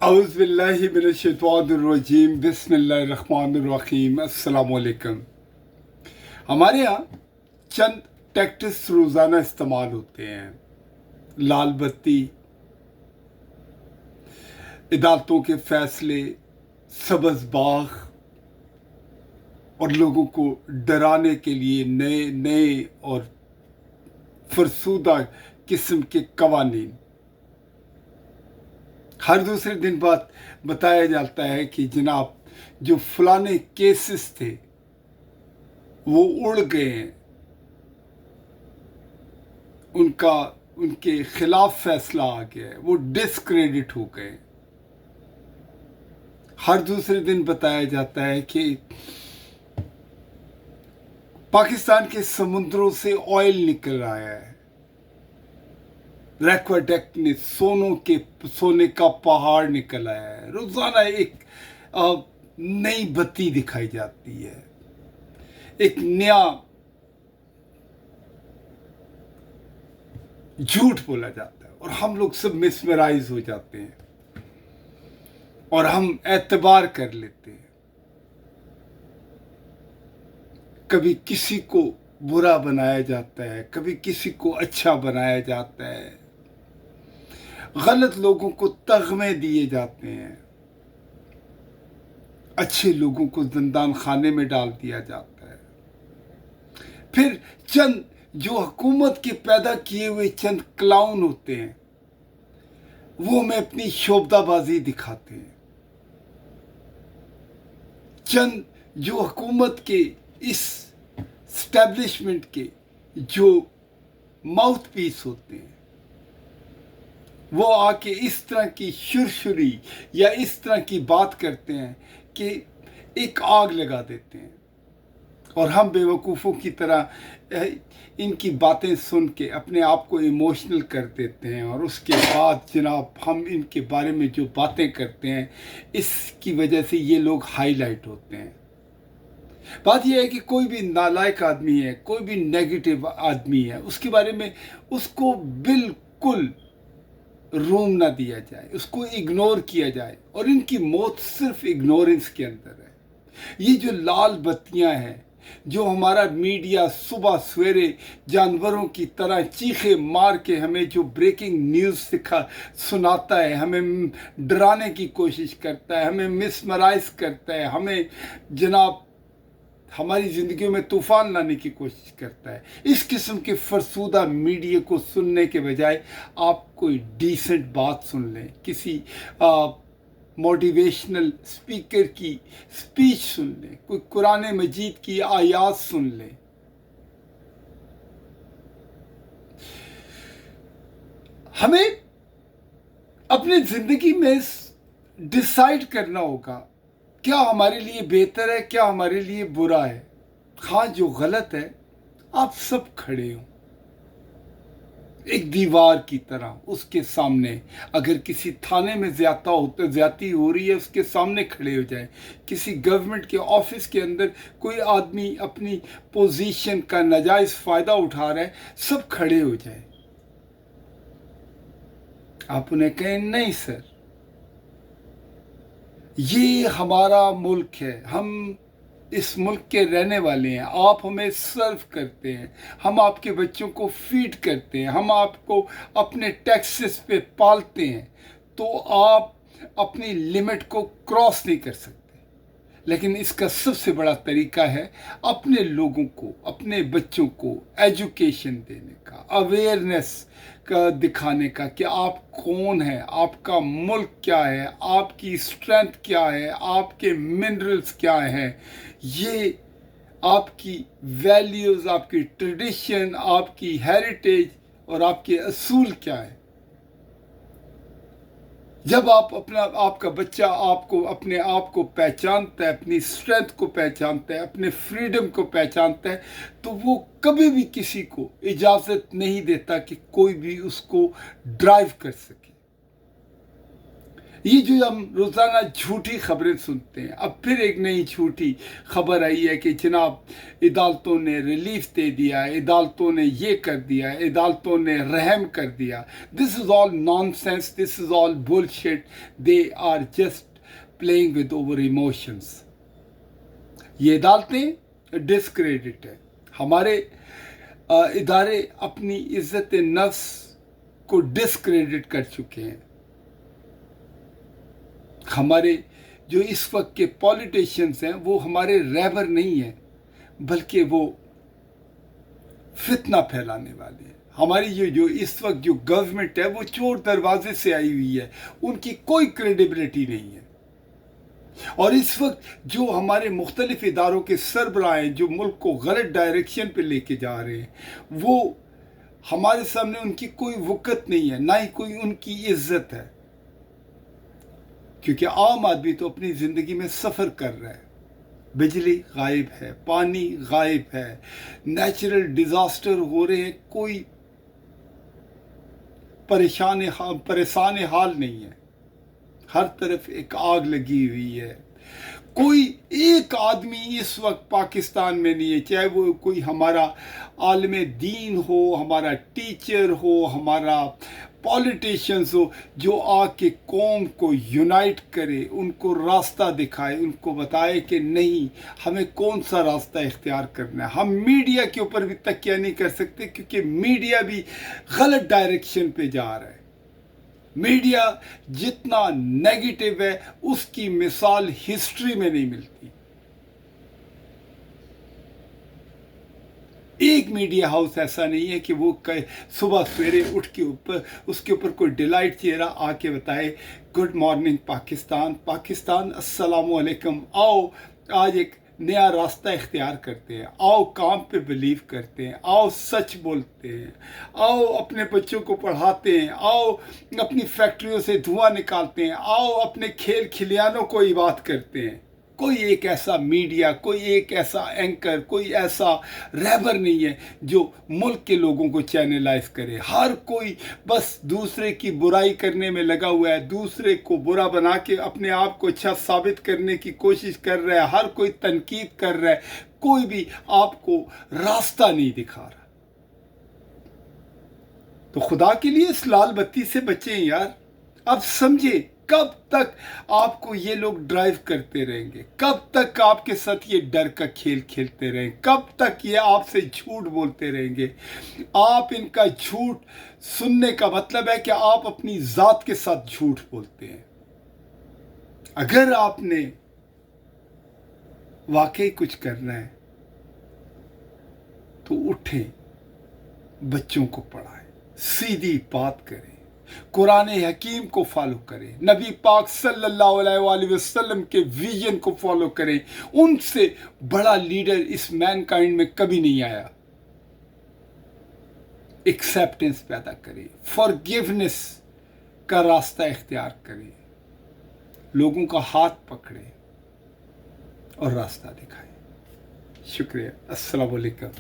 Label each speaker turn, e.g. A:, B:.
A: औज़ुबिल्लाहिमिनश्शैतानिर्रजीम बिस्मिल्लाहिर्रहमानिर्रहीम अस्सलाम वालेकुम। हमारे यहाँ चंद टैक्टिक्स रोज़ाना इस्तेमाल होते हैं। लाल बत्ती, अदालतों के फैसले, सब्ज़ बाग और लोगों को डराने के लिए नए नए और फरसूदा किस्म के कवानीन। हर दूसरे दिन बाद बताया जाता है कि जनाब जो फलाने केसेस थे वो उड़ गए हैं, उनके खिलाफ फैसला आ गया है, वो डिस्क्रेडिट हो गए। हर दूसरे दिन बताया जाता है कि पाकिस्तान के समुद्रों से ऑयल निकल आया है, रेक्वाडेक्ट में सोने का पहाड़ निकल आया है। रोजाना एक नई बत्ती दिखाई जाती है, एक नया झूठ बोला जाता है और हम लोग सब मिसमराइज हो जाते हैं और हम एतबार कर लेते हैं। कभी किसी को बुरा बनाया जाता है, कभी किसी को अच्छा बनाया जाता है, गलत लोगों को तगमे दिए जाते हैं, अच्छे लोगों को जिंदान खाने में डाल दिया जाता है। फिर चंद जो हुकूमत के पैदा किए हुए चंद क्लाउन होते हैं वो हमें अपनी शोबदाबाजी दिखाते हैं। चंद जो हुकूमत के इस स्टैब्लिशमेंट के जो माउथ पीस होते हैं वो आके इस तरह की शुरशुरी या इस तरह की बात करते हैं कि एक आग लगा देते हैं और हम बेवकूफ़ों की तरह इनकी बातें सुन के अपने आप को इमोशनल कर देते हैं और उसके बाद जनाब हम इनके बारे में जो बातें करते हैं इसकी वजह से ये लोग हाईलाइट होते हैं। बात यह है कि कोई भी नालायक आदमी है, कोई भी नेगेटिव आदमी है, उसके बारे में उसको बिल्कुल रूम ना दिया जाए, उसको इग्नोर किया जाए और इनकी मौत सिर्फ इग्नोरेंस के अंदर है। ये जो लाल बत्तियां हैं, जो हमारा मीडिया सुबह सवेरे जानवरों की तरह चीखे मार के हमें जो ब्रेकिंग न्यूज़ सुनाता है, हमें डराने की कोशिश करता है, हमें मिसमराइज करता है, हमें जनाब हमारी ज़िंदगियों में तूफ़ान लाने की कोशिश करता है, इस किस्म के फरसूदा मीडिया को सुनने के बजाय आप कोई डिसेंट बात सुन लें, किसी मोटिवेशनल स्पीकर की स्पीच सुन लें, कोई कुरान मजीद की आयात सुन लें। हमें अपनी ज़िंदगी में डिसाइड करना होगा क्या हमारे लिए बेहतर है, क्या हमारे लिए बुरा है। हाँ, जो गलत है आप सब खड़े हो एक दीवार की तरह उसके सामने। अगर किसी थाने में ज्यादती हो रही है उसके सामने खड़े हो जाए। किसी गवर्नमेंट के ऑफिस के अंदर कोई आदमी अपनी पोजीशन का नाजायज फायदा उठा रहा है, सब खड़े हो जाए। आप उन्हें कहें नहीं सर, ये हमारा मुल्क है, हम इस मुल्क के रहने वाले हैं, आप हमें सर्व करते हैं, हम आपके बच्चों को फीड करते हैं, हम आपको अपने टैक्सेस पे पालते हैं, तो आप अपनी लिमिट को क्रॉस नहीं कर सकते। लेकिन इसका सबसे बड़ा तरीका है अपने लोगों को, अपने बच्चों को एजुकेशन देने का, अवेयरनेस का दिखाने का कि आप कौन हैं, आपका मुल्क क्या है, आपकी स्ट्रेंथ क्या है, आपके मिनरल्स क्या हैं, ये आपकी वैल्यूज़, आपकी ट्रेडिशन, आपकी हेरिटेज और आपके असूल क्या है। जब आपका बच्चा आपको अपने आप को पहचानता है, अपनी स्ट्रेंथ को पहचानता है, अपने फ्रीडम को पहचानता है, तो वो कभी भी किसी को इजाज़त नहीं देता कि कोई भी उसको ड्राइव कर सके। یہ جو ہم روزانہ جھوٹی خبریں سنتے ہیں، اب پھر ایک نئی جھوٹی خبر آئی ہے کہ جناب عدالتوں نے ریلیف دے دیا، عدالتوں نے یہ کر دیا، عدالتوں نے رحم کر دیا. This is all nonsense, this is all bullshit. They are just playing with our emotions. یہ عدالتیں ڈسکریڈٹ ہے. ہمارے ادارے اپنی عزت نفس کو ڈسکریڈٹ کر چکے ہیں. ہمارے جو اس وقت کے پولیٹیشینز ہیں وہ ہمارے رہبر نہیں ہیں، بلکہ وہ فتنہ پھیلانے والے ہیں. ہماری جو اس وقت جو گورنمنٹ ہے وہ چور دروازے سے آئی ہوئی ہے، ان کی کوئی کریڈیبلٹی نہیں ہے. اور اس وقت جو ہمارے مختلف اداروں کے سربراہ ہیں جو ملک کو غلط ڈائریکشن پہ لے کے جا رہے ہیں، وہ ہمارے سامنے ان کی کوئی وقت نہیں ہے، نہ ہی کوئی ان کی عزت ہے. کیونکہ عام آدمی تو اپنی زندگی میں سفر کر رہا ہے. بجلی غائب ہے، پانی غائب ہے، نیچرل ڈیزاسٹر ہو رہے ہیں، کوئی پریشان حال نہیں ہے. ہر طرف ایک آگ لگی ہوئی ہے. کوئی ایک آدمی اس وقت پاکستان میں نہیں ہے، چاہے وہ کوئی ہمارا عالم دین ہو، ہمارا ٹیچر ہو، ہمارا پولیٹیشنز ہو، جو آ کے قوم کو یونائٹ کرے، ان کو راستہ دکھائے، ان کو بتائے کہ نہیں ہمیں کون سا راستہ اختیار کرنا ہے. ہم میڈیا کے اوپر بھی تکیہ نہیں کر سکتے، کیونکہ میڈیا بھی غلط ڈائریکشن پہ جا رہا ہے. میڈیا جتنا نیگیٹو ہے اس کی مثال ہسٹری میں نہیں ملتی. ایک میڈیا ہاؤس ایسا نہیں ہے کہ وہ صبح سویرے اٹھ کے اس کے اوپر کوئی ڈیلائٹ چہرہ آ کے بتائے گڈ مارننگ پاکستان، السلام علیکم، آؤ آج ایک نیا راستہ اختیار کرتے ہیں، آؤ کام پہ بلیو کرتے ہیں، آؤ سچ بولتے ہیں، آؤ اپنے بچوں کو پڑھاتے ہیں، آؤ اپنی فیکٹریوں سے دھواں نکالتے ہیں، آؤ اپنے کھیل کھلیانوں کو عبادت کرتے ہیں. کوئی ایک ایسا میڈیا، کوئی ایک ایسا اینکر، کوئی ایسا رہبر نہیں ہے جو ملک کے لوگوں کو چینلائز کرے. ہر کوئی بس دوسرے کی برائی کرنے میں لگا ہوا ہے، دوسرے کو برا بنا کے اپنے آپ کو اچھا ثابت کرنے کی کوشش کر رہا ہے. ہر کوئی تنقید کر رہا ہے، کوئی بھی آپ کو راستہ نہیں دکھا رہا. تو خدا کے لیے اس لال بتی سے بچیں یار. اب سمجھے کب تک آپ کو یہ لوگ ڈرائیو کرتے رہیں گے؟ کب تک آپ کے ساتھ یہ ڈر کا کھیل کھیلتے رہیں گے؟ کب تک یہ آپ سے جھوٹ بولتے رہیں گے؟ آپ ان کا جھوٹ سننے کا مطلب ہے کہ آپ اپنی ذات کے ساتھ جھوٹ بولتے ہیں. اگر آپ نے واقعی کچھ کرنا ہے تو اٹھیں، بچوں کو پڑھائیں، سیدھی بات کریں، قرآن حکیم کو فالو کریں، نبی پاک صلی اللہ علیہ وآلہ وسلم کے ویژن کو فالو کریں. ان سے بڑا لیڈر اس مین کائنڈ میں کبھی نہیں آیا. ایکسیپٹنس پیدا کریں، فارگیونیس کا راستہ اختیار کریں، لوگوں کا ہاتھ پکڑیں اور راستہ دکھائیں. شکریہ. السلام علیکم.